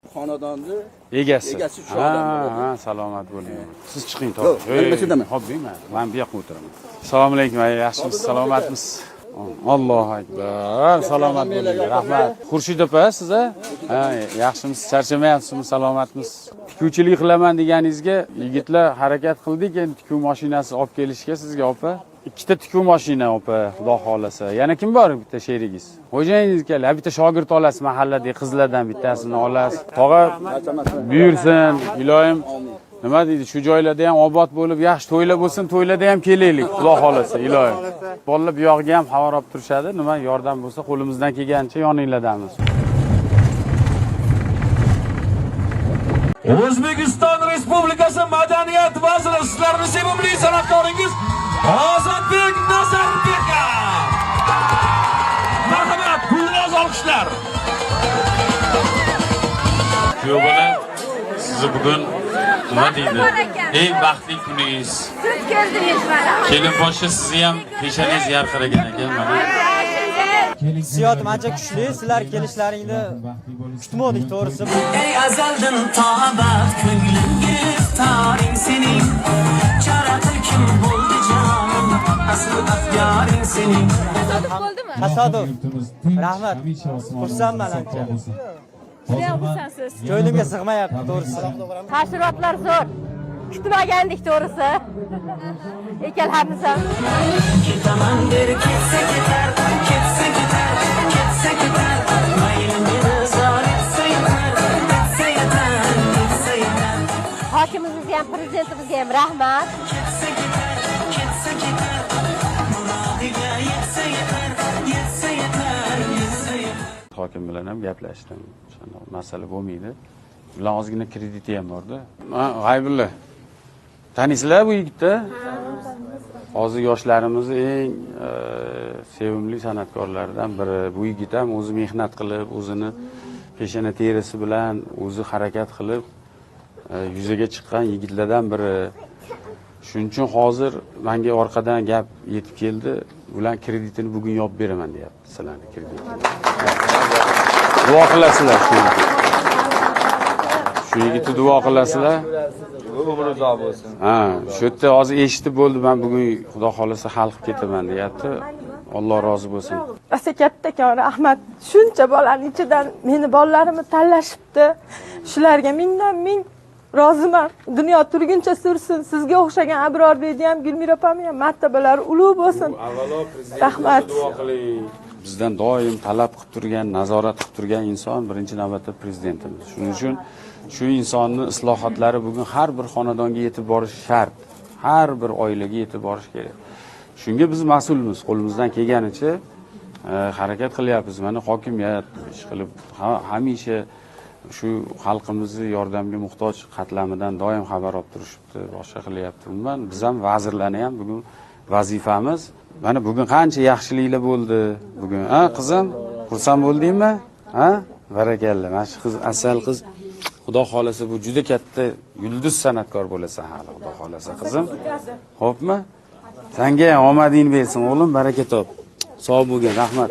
xonadonni egasi shu odam bo'ladi. ha, salomat bo'ling. Siz chiqing Yo'q, men nima chidaman? Xo'p, men bu yoqqa o'tiraman. Assalomu alaykum, yaxshimisiz, salomatmisiz? Allohu akbar. Salomat bo'ling. Rahmat. Xurshid opa, siz ha, yaxshimisiz, charchamayapsizmi, salomatmisiz? Tikuvchilik qilaman deganingizga yigitlar harakat qildik, endi tikuv mashinasi olib kelishga sizga opa. Ikkita tikuv mashina opa, xudo xolasa. Yana kim bor bitta sherigingiz? Xo'jayingiz keladi. Bitta shogird olasiz mahalladagi qizlardan bittasini olasiz. Tog'a buyursin, iloyim. Nima deydi? Shu joylarda ham obod bo'lib, yaxshi to'ylar bo'lsin, to'ylarda ham kelaylik, xudo xolasa, iloyim. Bolalar bu yog'iga ham xabar olib turishadi. Nima yordam bo'lsa, qo'limizdan kelgancha yoninglardamiz. O'zbekiston Respublikasi Madaniyat vaziri sizlarning sevimli san'atkoringiz Ozodbek Nazarbekov. Marhamat, qo'yinglar olqishlar. Kuyovlar, sizni bugun nima deydi? Eng baxtli kuningiz. Siz keldingiz mana. Kelinposhsha sizni ham peshanangiz yarqiragan ekan mana. Hissiyot ancha kuchli. Sizlar kelishlaringni kutmodik to'g'risi. Ey azaldan tobat ko'nglingiz taring sening. Charatil kim bo'ldi jonim? Asl afyoring sening. Bo'ldimi? Tasodif. Rahmat. Xursandman ancha. Juda xursandsiz. Ko'nglimga sig'mayapti to'g'risi. Taassurotlar zo'r. Kutmagandik to'g'risi. Ekanlarimiz ham. Ketaman der ketsa ketar, ketsa ketar, ketsa ketar. Maylini zor etsa yetar, etsa yetar, etsa yetar. Hokimimizga ham, prezidentimizga ham rahmat. Ketsa ketar, ketsa ketar. Murodiga yetsa yetar, yetsa yetar, yetsa yetar. Hokim bilan ham gaplashdim. O'shanda masala bo'lmaydi. Bilan ozgina krediti ham borda. G'aybulla. Tanisizlar bu yigitni? Hozir yoshlarimiz eng sevimli san'atkorlardan biri. Bu yigit ham o'zi mehnat qilib, o'zini peshana terisi bilan o'zi harakat qilib yuzaga chiqqan yigitlardan biri. Shuning uchun hozir menga orqadan gap yetib keldi. Ular kreditini bugun yopib beraman deyapti, sizlarning kreditini. Duo qilasizlar shu yigitga. Shu yigitni duo qilasizlar. Umri uzoq bo'lsin. Ha, shu yerda hozir eshitib bo'ldi, men bugun xudo xolasa hal qilib ketaman deyapti. Alloh rozi bo'lsin. Rosa kattakon rahmat. Shuncha bolaning ichidan meni bolalarimni tanlashibdi. Shularga mingdan ming roziman. Dunyo turguncha sursin. Sizga o'xshagan Abrorbekni ham, Gulmira opamni ham martabalari ulug' bo'lsin. Avvalo Rahmat. duo qiling. Bizdan doim talab qilib turgan, nazorat qilib turgan inson birinchi navbatda prezidentimiz. Shuning uchun shu insonni islohotlari bugun har bir xonadonga yetib borishi shart. Har bir oilaga yetib borish kerak. Shunga biz mas'ulmiz. Qo'limizdan kelganicha harakat qilyapmiz. Mana hokimiyat ish qilib hamisha shu xalqimizni yordamga muhtoj qatlamidan doim xabar olib turishibdi, boshqa qilyapti. Umuman biz ham vazirlarni ham bugun vazifamiz. Mana bugun qancha yaxshiliklar bo'ldi bugun. Ha, qizim, xursand bo'ldingmi? Ha? Barakalla. Mana shu qiz asal qiz. Xudo xolasa bu juda katta yulduz san'atkor bo'lasan hali, xudo xolasa qizim. Xo'pmi? Senga ham omading bersin, o'g'lim, baraka top. Sog' bo'lgin, rahmat.